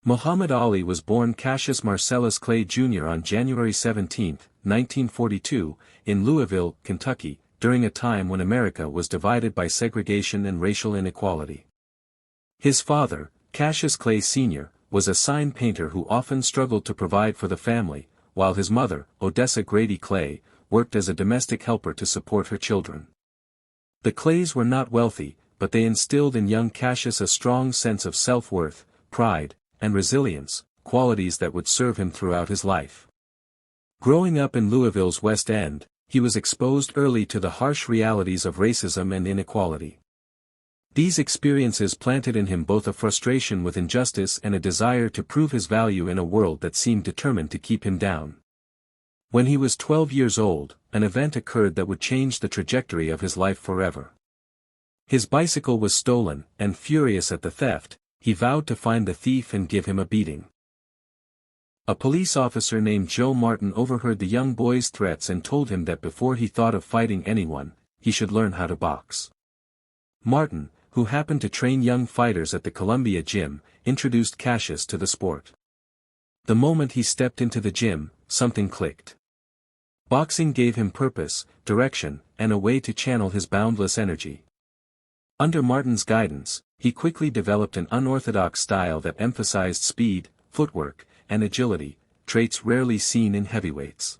Muhammad Ali was born Cassius Marcellus Clay Jr. on January 17, 1942, in Louisville, Kentucky, during a time when America was divided by segregation and racial inequality. His father, Cassius Clay Sr., was a sign painter who often struggled to provide for the family, while his mother, Odessa Grady Clay, worked as a domestic helper to support her children. The Clays were not wealthy, but they instilled in young Cassius a strong sense of self-worth, pride, and resilience, qualities that would serve him throughout his life. Growing up in Louisville's West End, he was exposed early to the harsh realities of racism and inequality. These experiences planted in him both a frustration with injustice and a desire to prove his value in a world that seemed determined to keep him down. When he was 12 years old, an event occurred that would change the trajectory of his life forever. His bicycle was stolen, and furious at the theft, he vowed to find the thief and give him a beating. A police officer named Joe Martin overheard the young boy's threats and told him that before he thought of fighting anyone, he should learn how to box. Martin, who happened to train young fighters at the Columbia Gym, introduced Cassius to the sport. The moment he stepped into the gym, something clicked. Boxing gave him purpose, direction, and a way to channel his boundless energy. Under Martin's guidance, he quickly developed an unorthodox style that emphasized speed, footwork, and agility, traits rarely seen in heavyweights.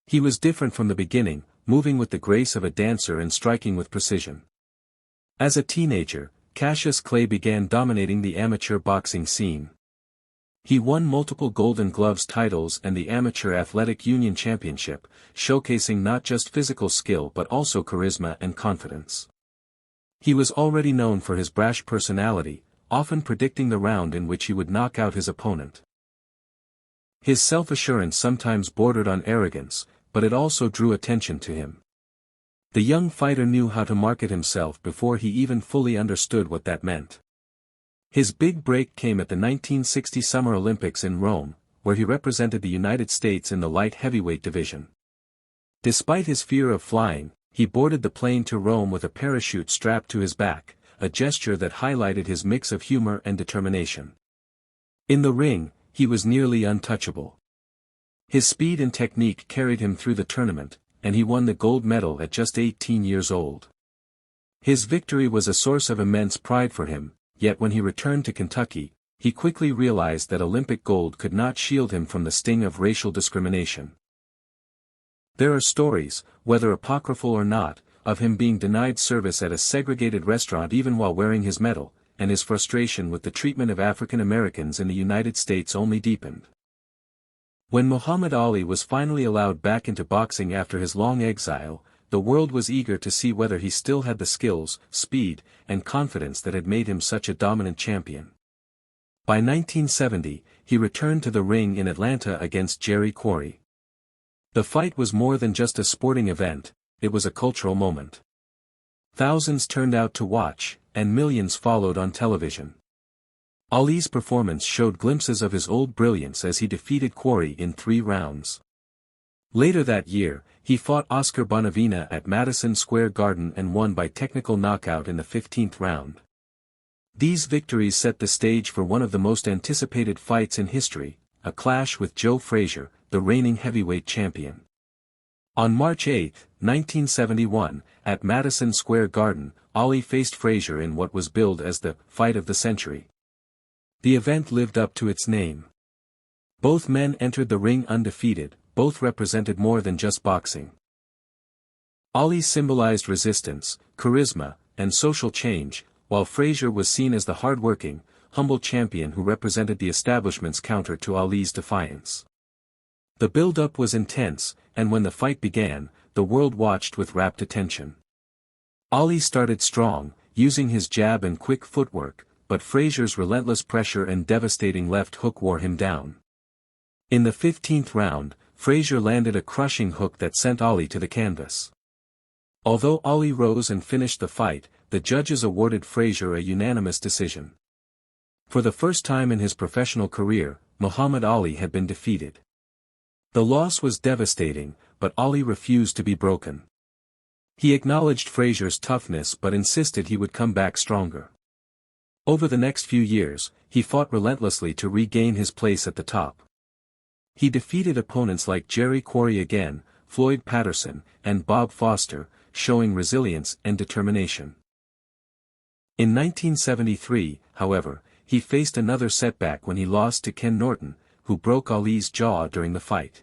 He was different from the beginning, moving with the grace of a dancer and striking with precision. As a teenager, Cassius Clay began dominating the amateur boxing scene. He won multiple Golden Gloves titles and the Amateur Athletic Union Championship, showcasing not just physical skill but also charisma and confidence. He was already known for his brash personality, often predicting the round in which he would knock out his opponent. His self-assurance sometimes bordered on arrogance, but it also drew attention to him. The young fighter knew how to market himself before he even fully understood what that meant. His big break came at the 1960 Summer Olympics in Rome, where he represented the United States in the light heavyweight division. Despite his fear of flying, he boarded the plane to Rome with a parachute strapped to his back, a gesture that highlighted his mix of humor and determination. In the ring, he was nearly untouchable. His speed and technique carried him through the tournament, and he won the gold medal at just 18 years old. His victory was a source of immense pride for him, yet when he returned to Kentucky, he quickly realized that Olympic gold could not shield him from the sting of racial discrimination. There are stories, whether apocryphal or not, of him being denied service at a segregated restaurant even while wearing his medal, and his frustration with the treatment of African Americans in the United States only deepened. When Muhammad Ali was finally allowed back into boxing after his long exile, the world was eager to see whether he still had the skills, speed, and confidence that had made him such a dominant champion. By 1970, he returned to the ring in Atlanta against Jerry Quarry. The fight was more than just a sporting event, it was a cultural moment. Thousands turned out to watch, and millions followed on television. Ali's performance showed glimpses of his old brilliance as he defeated Quarry in 3 rounds. Later that year, he fought Oscar Bonavena at Madison Square Garden and won by technical knockout in the 15th round. These victories set the stage for one of the most anticipated fights in history, a clash with Joe Frazier, the reigning heavyweight champion. On March 8, 1971, at Madison Square Garden, Ali faced Frazier in what was billed as the fight of the century. The event lived up to its name. Both men entered the ring undefeated, both represented more than just boxing. Ali symbolized resistance, charisma, and social change, while Frazier was seen as the hard-working, humble champion who represented the establishment's counter to Ali's defiance. The build-up was intense, and when the fight began, the world watched with rapt attention. Ali started strong, using his jab and quick footwork, but Frazier's relentless pressure and devastating left hook wore him down. In the 15th round, Frazier landed a crushing hook that sent Ali to the canvas. Although Ali rose and finished the fight, the judges awarded Frazier a unanimous decision. For the first time in his professional career, Muhammad Ali had been defeated. The loss was devastating, but Ali refused to be broken. He acknowledged Frazier's toughness but insisted he would come back stronger. Over the next few years, he fought relentlessly to regain his place at the top. He defeated opponents like Jerry Quarry again, Floyd Patterson, and Bob Foster, showing resilience and determination. In 1973, however, he faced another setback when he lost to Ken Norton, who broke Ali's jaw during the fight.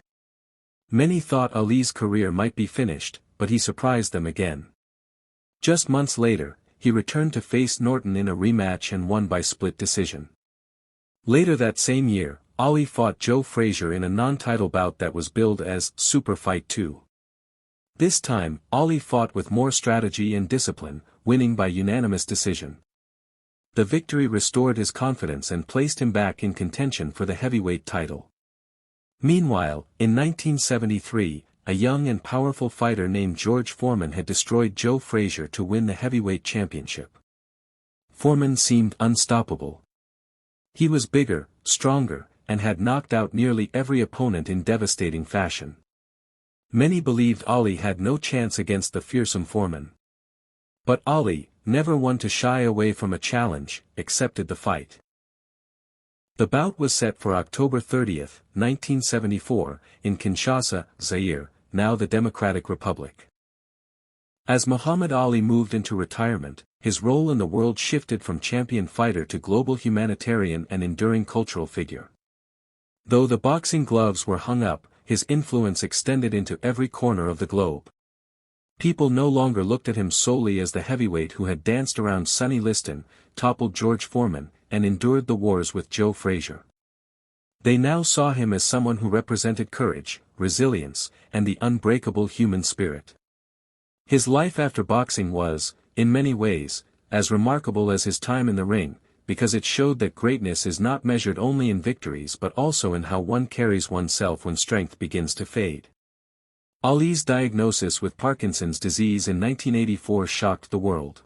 Many thought Ali's career might be finished, but he surprised them again. Just months later, he returned to face Norton in a rematch and won by split decision. Later that same year, Ali fought Joe Frazier in a non-title bout that was billed as Super Fight 2. This time, Ali fought with more strategy and discipline, winning by unanimous decision. The victory restored his confidence and placed him back in contention for the heavyweight title. Meanwhile, in 1973, a young and powerful fighter named George Foreman had destroyed Joe Frazier to win the heavyweight championship. Foreman seemed unstoppable. He was bigger, stronger, and had knocked out nearly every opponent in devastating fashion. Many believed Ali had no chance against the fearsome Foreman. But Ali, never one to shy away from a challenge, accepted the fight. The bout was set for October 30, 1974, in Kinshasa, Zaire, now the Democratic Republic. As Muhammad Ali moved into retirement, his role in the world shifted from champion fighter to global humanitarian and enduring cultural figure. Though the boxing gloves were hung up, his influence extended into every corner of the globe. People no longer looked at him solely as the heavyweight who had danced around Sonny Liston, toppled George Foreman, and endured the wars with Joe Frazier. They now saw him as someone who represented courage, resilience, and the unbreakable human spirit. His life after boxing was, in many ways, as remarkable as his time in the ring, because it showed that greatness is not measured only in victories but also in how one carries oneself when strength begins to fade. Ali's diagnosis with Parkinson's disease in 1984 shocked the world.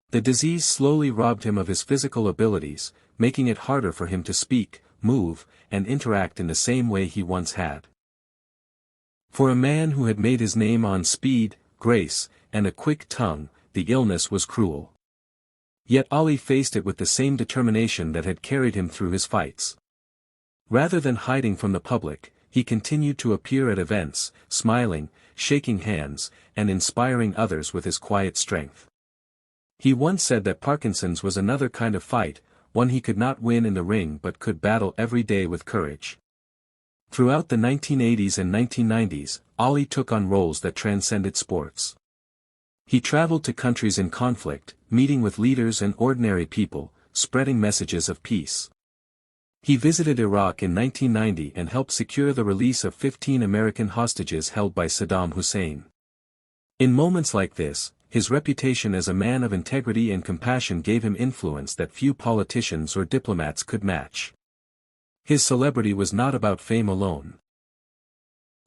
The disease slowly robbed him of his physical abilities, making it harder for him to speak, move, and interact in the same way he once had. For a man who had made his name on speed, grace, and a quick tongue, the illness was cruel. Yet Ali faced it with the same determination that had carried him through his fights. Rather than hiding from the public, he continued to appear at events, smiling, shaking hands, and inspiring others with his quiet strength. He once said that Parkinson's was another kind of fight, one he could not win in the ring but could battle every day with courage. Throughout the 1980s and 1990s, Ali took on roles that transcended sports. He traveled to countries in conflict, meeting with leaders and ordinary people, spreading messages of peace. He visited Iraq in 1990 and helped secure the release of 15 American hostages held by Saddam Hussein. In moments like this, his reputation as a man of integrity and compassion gave him influence that few politicians or diplomats could match. His celebrity was not about fame alone.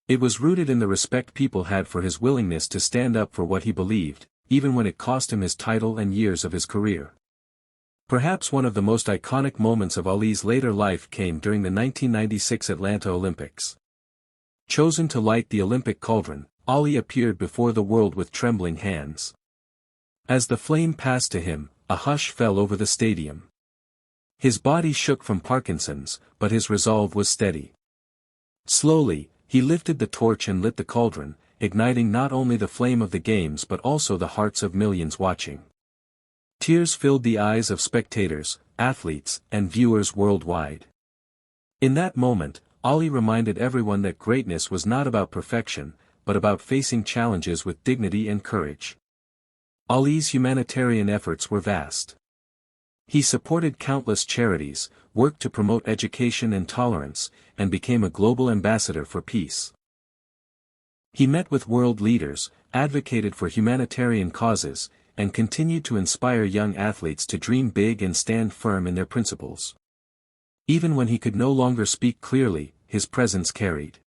It was rooted in the respect people had for his willingness to stand up for what he believed, even when it cost him his title and years of his career. Perhaps one of the most iconic moments of Ali's later life came during the 1996 Atlanta Olympics. Chosen to light the Olympic cauldron, Ali appeared before the world with trembling hands. As the flame passed to him, a hush fell over the stadium. His body shook from Parkinson's, but his resolve was steady. Slowly, he lifted the torch and lit the cauldron, igniting not only the flame of the games but also the hearts of millions watching. Tears filled the eyes of spectators, athletes, and viewers worldwide. In that moment, Ali reminded everyone that greatness was not about perfection, but about facing challenges with dignity and courage. Ali's humanitarian efforts were vast. He supported countless charities, worked to promote education and tolerance, and became a global ambassador for peace. He met with world leaders, advocated for humanitarian causes, and continued to inspire young athletes to dream big and stand firm in their principles. Even when he could no longer speak clearly, his presence carried.